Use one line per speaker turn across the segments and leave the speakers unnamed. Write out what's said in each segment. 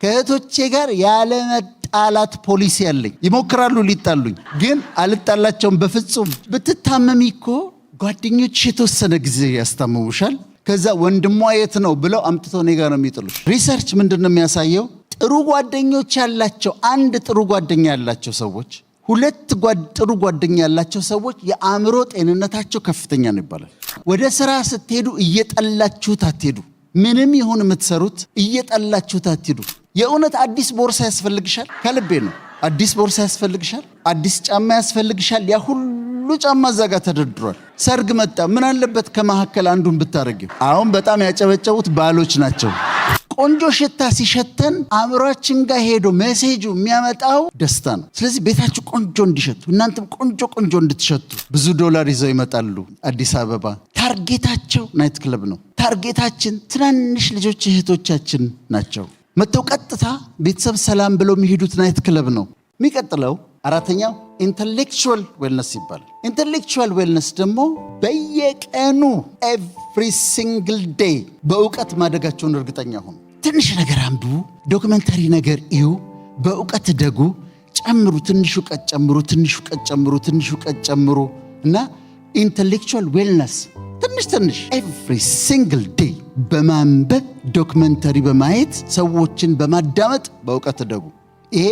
ከእህቶቼ ጋር ያለ መጣላት ፖሊሲ ያለኝ። ይሞክራሉ ሊጣሉኝ፣ ግን አልጣላቸውም በፍጹም። ብትታመሚ እኮ ጓደኞች የተወሰነ ጊዜ ያስታምሙሻል። ከዛ ወንድሟ የት ነው ብለው አምጥተው እኔ ጋር ነው የሚጥሉሽ። ሪሰርች ምንድን ነው የሚያሳየው? ጥሩ ጓደኞች ያላቸው አንድ ጥሩ ጓደኛ ያላቸው ሰዎች፣ ሁለት ጥሩ ጓደኛ ያላቸው ሰዎች የአእምሮ ጤንነታቸው ከፍተኛ ነው ይባላል። ወደ ስራ ስትሄዱ እየጠላችሁት አትሄዱ። ምንም ይሁን የምትሰሩት እየጠላችሁት አትሄዱ። የእውነት አዲስ ቦርሳ ያስፈልግሻል? ከልቤ ነው። አዲስ ቦርሳ ያስፈልግሻል? አዲስ ጫማ ያስፈልግሻል? ያ ሁሉ ጫማ እዛ ጋር ተደርድሯል። ሰርግ መጣ፣ ምን አለበት ከመካከል አንዱን ብታረጊው? አሁን በጣም ያጨበጨቡት ባሎች ናቸው። ቆንጆ ሽታ ሲሸተን አእምሯችን ጋር ሄዶ ሜሴጁ የሚያመጣው ደስታ ነው። ስለዚህ ቤታችሁ ቆንጆ እንዲሸቱ፣ እናንተም ቆንጆ እንድትሸቱ ብዙ ዶላር ይዘው ይመጣሉ። አዲስ አበባ ታርጌታቸው ናይት ክለብ ነው። ታርጌታችን ትናንሽ ልጆች እህቶቻችን ናቸው። መተው ቀጥታ ቤተሰብ ሰላም ብለው የሚሄዱት ናይት ክለብ ነው። የሚቀጥለው አራተኛው ኢንተሌክቹዋል ዌልነስ ይባላል። ኢንተሌክቹዋል ዌልነስ ደግሞ በየቀኑ ኤቭሪ ሲንግል ዴይ በእውቀት ማደጋቸውን እርግጠኛ ሁኑ። ትንሽ ነገር አንብቡ፣ ዶክመንተሪ ነገር እዩ፣ በእውቀት ደጉ፣ ጨምሩ፣ ትንሽ እውቀት ጨምሩ፣ ትንሽ እውቀት ጨምሩ እና ኢንተሌክቹዋል ዌልነስ ትንሽ ኤቭሪ ሲንግል ዴይ በማንበብ ዶክመንተሪ በማየት ሰዎችን በማዳመጥ በእውቀት ደጉ። ይሄ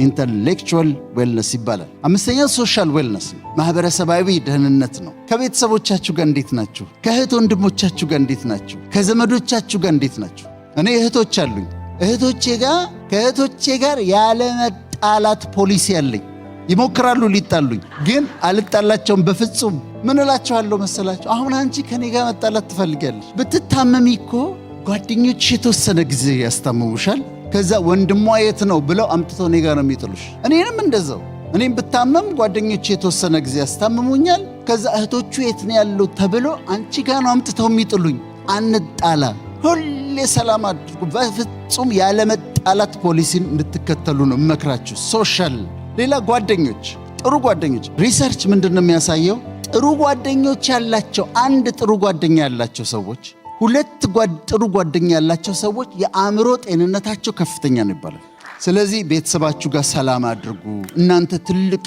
ኢንተሌክቹዋል ዌልነስ ይባላል። አምስተኛው ሶሻል ዌልነስ ነው። ማህበረሰባዊ ደህንነት ነው። ከቤተሰቦቻችሁ ጋር እንዴት ናችሁ? ከእህት ወንድሞቻችሁ ጋር እንዴት ናችሁ? ከዘመዶቻችሁ ጋር እንዴት ናችሁ? እኔ እህቶች አሉኝ። ከእህቶቼ ጋር ያለ መጣላት ፖሊሲ ያለኝ። ይሞክራሉ ሊጣሉኝ፣ ግን አልጣላቸውም በፍጹም። ምን እላቸዋለሁ መሰላቸው? አሁን አንቺ ከኔ ጋር መጣላት ትፈልጊያለሽ? ብትታመሚ እኮ ጓደኞች የተወሰነ ጊዜ ያስታምሙሻል። ከዛ ወንድሟ የት ነው ብለው አምጥተው እኔ ጋር ነው የሚጥሉሽ። እኔንም እንደዛው። እኔም ብታመም ጓደኞች የተወሰነ ጊዜ ያስታምሙኛል። ከዛ እህቶቹ የት ነው ያለው ተብሎ አንቺ ጋር ነው አምጥተው የሚጥሉኝ። አንጣላ፣ ሁሌ ሰላም አድርጉ። በፍጹም ያለ መጣላት ፖሊሲን እንድትከተሉ ነው እመክራችሁ። ሶሻል ሌላ ጓደኞች፣ ጥሩ ጓደኞች። ሪሰርች ምንድን ነው የሚያሳየው? ጥሩ ጓደኞች ያላቸው አንድ ጥሩ ጓደኛ ያላቸው ሰዎች፣ ሁለት ጥሩ ጓደኛ ያላቸው ሰዎች የአእምሮ ጤንነታቸው ከፍተኛ ነው ይባላል። ስለዚህ ቤተሰባችሁ ጋር ሰላም አድርጉ። እናንተ ትልቅ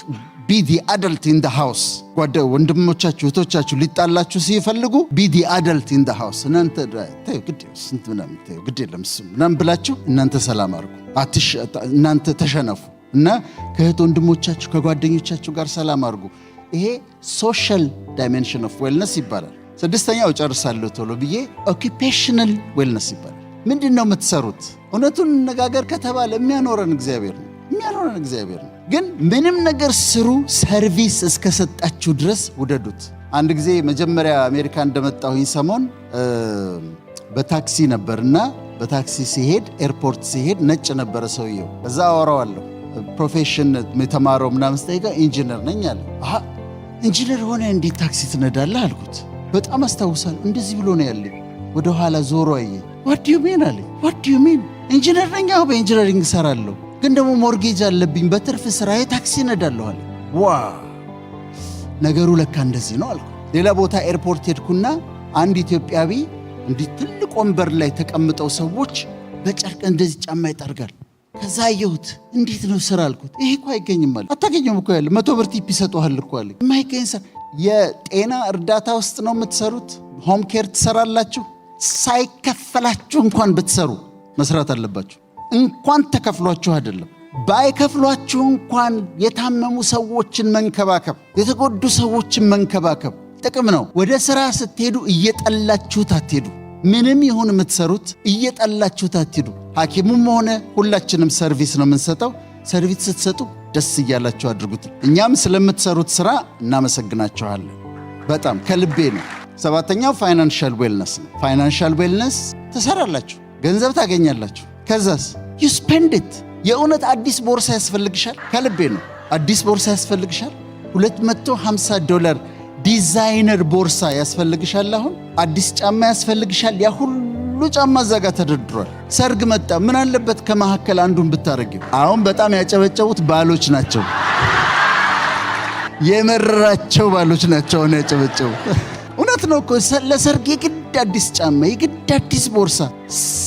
ቢዲ አደልት ኢን ዘ ሃውስ። ወንድሞቻችሁ እህቶቻችሁ ሊጣላችሁ ሲፈልጉ ቢዲ አደልት ኢን ዘ ሃውስ። እናንተ ግድ የለም ምናምን ብላችሁ እናንተ ሰላም አድርጉ። እናንተ ተሸነፉ እና ከእህት ወንድሞቻችሁ ከጓደኞቻችሁ ጋር ሰላም አድርጉ። ይሄ ሶሻል ዳይሜንሽን ኦፍ ዌልነስ ይባላል። ስድስተኛው ጨርሳለሁ ቶሎ ብዬ ኦኪፔሽናል ዌልነስ ይባላል። ምንድን ነው የምትሰሩት? እውነቱን እነጋገር ከተባለ የሚያኖረን እግዚአብሔር ነው። ግን ምንም ነገር ስሩ፣ ሰርቪስ እስከሰጣችሁ ድረስ ውደዱት። አንድ ጊዜ መጀመሪያ አሜሪካ እንደመጣሁኝ ሰሞን በታክሲ ነበርና በታክሲ ሲሄድ ኤርፖርት ሲሄድ ነጭ ነበረ ሰውየው። እዛ አወራዋለሁ። ፕሮፌሽን የተማረው ምናምን ስጠይቀ ኢንጂነር ነኝ አለ። ኢንጂነር ሆነ እንዴት ታክሲ ትነዳለህ አልኩት። በጣም አስታውሳለሁ። እንደዚህ ብሎ ነው ያለኝ። ወደ ኋላ ዞሮ አየ። ዋት ዱ ዩ ሚን አለ። ዋት ዱ ዩ ሚን? ኢንጂነር ነኝ። አዎ በኢንጂነሪንግ እሰራለሁ፣ ግን ደግሞ ሞርጌጅ አለብኝ። በትርፍ ስራዬ ታክሲ እነዳለሁ አለ። ዋ ነገሩ ለካ እንደዚህ ነው አልኩ። ሌላ ቦታ ኤርፖርት ሄድኩና አንድ ኢትዮጵያዊ እንዲህ ትልቅ ወንበር ላይ ተቀምጠው ሰዎች በጨርቅ እንደዚህ ጫማ ይጠርጋል። ከዛ አየሁት። እንዴት ነው ስራ አልኩት። ይሄ እኮ አይገኝም አለ። አታገኘም እኮ ያለ 100 ብር ቲፕ ይሰጡሃል እኮ አለ። የማይገኝ ስራ። የጤና እርዳታ ውስጥ ነው የምትሰሩት። ሆም ኬር ትሰራላችሁ። ሳይከፈላችሁ እንኳን ብትሰሩ መስራት አለባችሁ። እንኳን ተከፍሏችሁ አይደለም፣ ባይከፍሏችሁ እንኳን የታመሙ ሰዎችን መንከባከብ፣ የተጎዱ ሰዎችን መንከባከብ ጥቅም ነው። ወደ ስራ ስትሄዱ እየጠላችሁት አትሄዱ። ምንም ይሁን የምትሰሩት እየጠላችሁት አትሄዱ። ሐኪሙም ሆነ ሁላችንም ሰርቪስ ነው የምንሰጠው። ሰርቪስ ስትሰጡ ደስ እያላችሁ አድርጉት። እኛም ስለምትሰሩት ስራ እናመሰግናችኋለን። በጣም ከልቤ ነው። ሰባተኛው ፋይናንሻል ዌልነስ ነው። ፋይናንሻል ዌልነስ ትሰራላችሁ፣ ገንዘብ ታገኛላችሁ። ከዛስ ዩ ስፔንድ ኢት። የእውነት አዲስ ቦርሳ ያስፈልግሻል? ከልቤ ነው። አዲስ ቦርሳ ያስፈልግሻል? $250 ዲዛይነር ቦርሳ ያስፈልግሻል? አሁን አዲስ ጫማ ያስፈልግሻል? ያ ሁሉ ጫማ እዛ ጋር ተደርድሯል። ሰርግ መጣ፣ ምን አለበት ከመካከል አንዱን ብታረጊው? አሁን በጣም ያጨበጨቡት ባሎች ናቸው። የመረራቸው ባሎች ናቸው አሁን ያጨበጨቡ። እውነት ነው እኮ ለሰርግ የግድ አዲስ ጫማ፣ የግድ አዲስ ቦርሳ።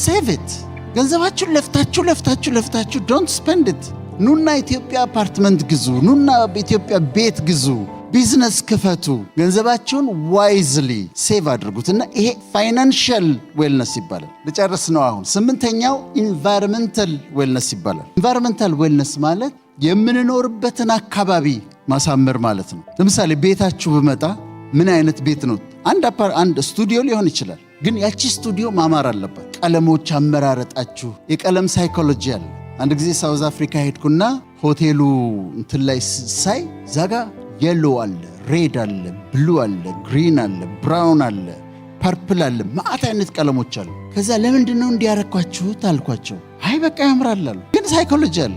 ሴቭ ኢት። ገንዘባችሁን ለፍታችሁ ዶንት ስፔንድ ኢት። ኑና ኢትዮጵያ አፓርትመንት ግዙ፣ ኑና ኢትዮጵያ ቤት ግዙ፣ ቢዝነስ ክፈቱ። ገንዘባችሁን ዋይዝሊ ሴቭ አድርጉትና ይሄ ፋይናንሻል ዌልነስ ይባላል። ልጨርስ ነው አሁን። 8ኛው ኢንቫይሮንመንታል ዌልነስ ይባላል። ኢንቫይሮንመንታል ዌልነስ ማለት የምንኖርበትን አካባቢ ማሳመር ማለት ነው። ለምሳሌ ቤታችሁ ብመጣ ምን አይነት ቤት ነው? አንድ ስቱዲዮ ሊሆን ይችላል፣ ግን ያቺ ስቱዲዮ ማማር አለባት። ቀለሞች አመራረጣችሁ፣ የቀለም ሳይኮሎጂ አለ። አንድ ጊዜ ሳውዝ አፍሪካ ሄድኩና ሆቴሉ እንትን ላይ ሳይ ዛጋ የሎ አለ፣ ሬድ አለ፣ ብሉ አለ፣ ግሪን አለ፣ ብራውን አለ፣ ፐርፕል አለ፣ ማአት አይነት ቀለሞች አሉ። ከዛ ለምንድነው እንዲያረኳችሁት አልኳቸው። አይ በቃ ያምራል አሉ። ግን ሳይኮሎጂ አለ።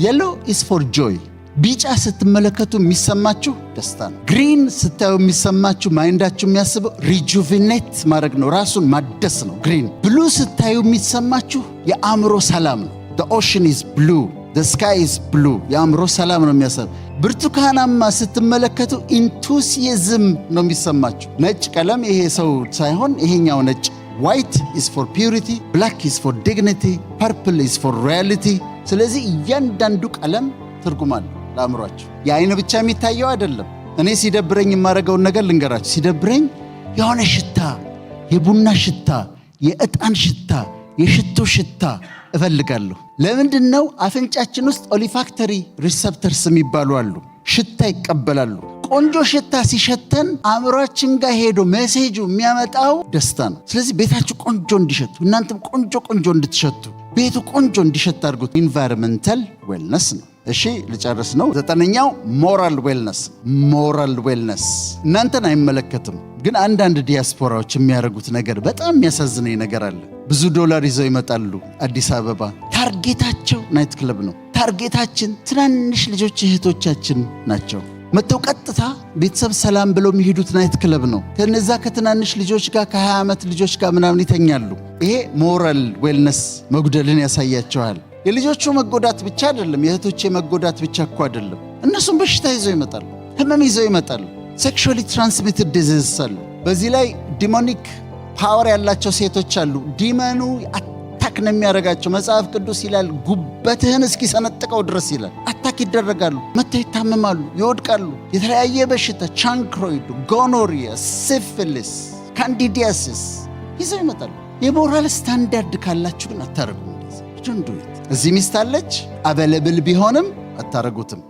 የሎ ኢስ ፎር ጆይ፣ ቢጫ ስትመለከቱ የሚሰማችሁ ደስታ ነው። ግሪን ስታዩ የሚሰማችሁ ማይንዳችሁ የሚያስበው ሪጁቪኔት ማድረግ ነው፣ ራሱን ማደስ ነው። ግሪን ብሉ ስታዩ የሚሰማችሁ የአእምሮ ሰላም ነው። the ocean is blue, the sky is blue፣ የአእምሮ ሰላም ነው የሚያስብ። ብርቱካናማ ስትመለከቱ ኢንቱሲያዝም ነው የሚሰማችሁ። ነጭ ቀለም ይሄ ሰው ሳይሆን ይሄኛው ነጭ። white is for purity, black is for dignity, purple is for reality። ስለዚህ እያንዳንዱ ቀለም ትርጉም አለው ለአእምሯችሁ። የአይን ብቻ የሚታየው አይደለም። እኔ ሲደብረኝ የማደርገውን ነገር ልንገራችሁ። ሲደብረኝ የሆነ ሽታ፣ የቡና ሽታ፣ የዕጣን ሽታ፣ የሽቶ ሽታ እፈልጋለሁ። ለምንድን ነው? አፍንጫችን ውስጥ ኦሊፋክተሪ ሪሰፕተርስ የሚባሉ አሉ። ሽታ ይቀበላሉ። ቆንጆ ሽታ ሲሸተን አእምሯችን ጋር ሄዶ ሜሴጁ የሚያመጣው ደስታ ነው። ስለዚህ ቤታችሁ ቆንጆ እንዲሸቱ፣ እናንተም ቆንጆ እንድትሸቱ፣ ቤቱ ቆንጆ እንዲሸት አድርጉት። ኢንቫይሮንመንታል ዌልነስ ነው። እሺ ልጨርስ ነው። 9ኛው ሞራል ዌልነስ። ሞራል ዌልነስ እናንተን አይመለከትም፣ ግን አንዳንድ ዲያስፖራዎች የሚያደርጉት ነገር በጣም የሚያሳዝነኝ ነገር አለ። ብዙ ዶላር ይዘው ይመጣሉ አዲስ አበባ። ታርጌታቸው ናይት ክለብ ነው። ታርጌታችን ትናንሽ ልጆች እህቶቻችን ናቸው። መተው ቀጥታ ቤተሰብ ሰላም ብለው የሚሄዱት ናይት ክለብ ነው። ከነዛ ከትናንሽ ልጆች ጋር ከ20 ዓመት ልጆች ጋር ምናምን ይተኛሉ። ይሄ ሞራል ዌልነስ መጉደልን ያሳያቸዋል። የልጆቹ መጎዳት ብቻ አይደለም፣ የእህቶቼ መጎዳት ብቻ እኮ አይደለም። እነሱም በሽታ ይዘው ይመጣሉ፣ ህመም ይዘው ይመጣሉ። ሴክሹዋሊ ትራንስሚትድ ዲዚዝ አሉ። በዚህ ላይ ዲሞኒክ ፓወር ያላቸው ሴቶች አሉ። ዲመኑ አታክ ነው የሚያደርጋቸው። መጽሐፍ ቅዱስ ይላል ጉበትህን እስኪሰነጥቀው ድረስ ይላል። አታክ ይደረጋሉ፣ መተው ይታመማሉ፣ ይወድቃሉ። የተለያየ በሽታ ቻንክሮይድ፣ ጎኖሪያ፣ ሲፊሊስ፣ ካንዲዲያሲስ ይዘው ይመጣሉ። የሞራል ስታንዳርድ ካላችሁ ግን አታረጉም። እዚህ ሚስት አለች አቬለብል ቢሆንም አታረጉትም።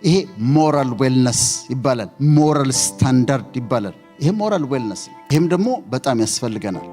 ይሄ ሞራል ዌልነስ ይባላል። ሞራል ስታንዳርድ ይባላል። ይሄ ሞራል ዌልነስ። ይሄም ደግሞ በጣም ያስፈልገናል።